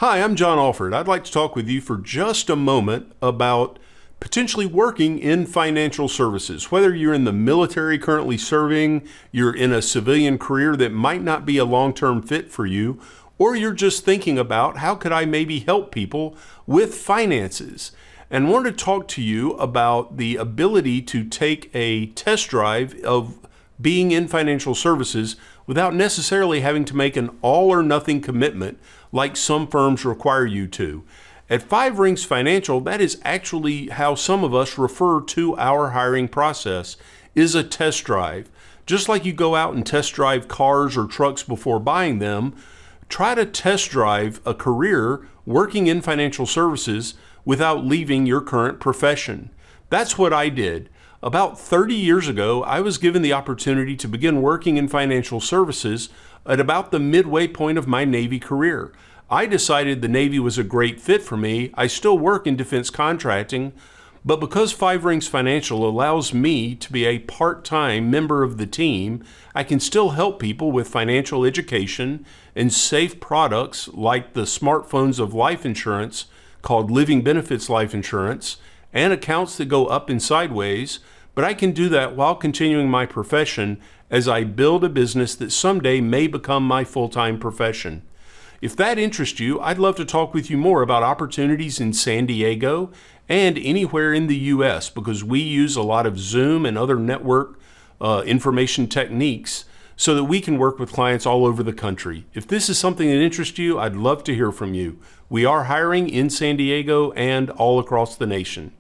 Hi, I'm John Alford. I'd like to talk with you for just a moment about potentially working in financial services. Whether you're in the military currently serving, you're in a civilian career that might not be a long-term fit for you, or you're just thinking about how could I maybe help people with finances. And want to talk to you about the ability to take a test drive of being in financial services without necessarily having to make an all or nothing commitment like some firms require you to. At Five Rings Financial, that is actually how some of us refer to our hiring process, is a test drive. Just like you go out and test drive cars or trucks before buying them, try to test drive a career working in financial services without leaving your current profession. That's what I did. About 30 years ago, I was given the opportunity to begin working in financial services at about the midway point of my Navy career. I decided the Navy was a great fit for me. I still work in defense contracting, but because Five Rings Financial allows me to be a part-time member of the team, I can still help people with financial education and safe products like the smartphones of life insurance called Living Benefits Life Insurance, and accounts that go up and sideways, but I can do that while continuing my profession as I build a business that someday may become my full-time profession. If that interests you, I'd love to talk with you more about opportunities in San Diego and anywhere in the U.S. because we use a lot of Zoom and other network information techniques so that we can work with clients all over the country. If this is something that interests you, I'd love to hear from you. We are hiring in San Diego and all across the nation.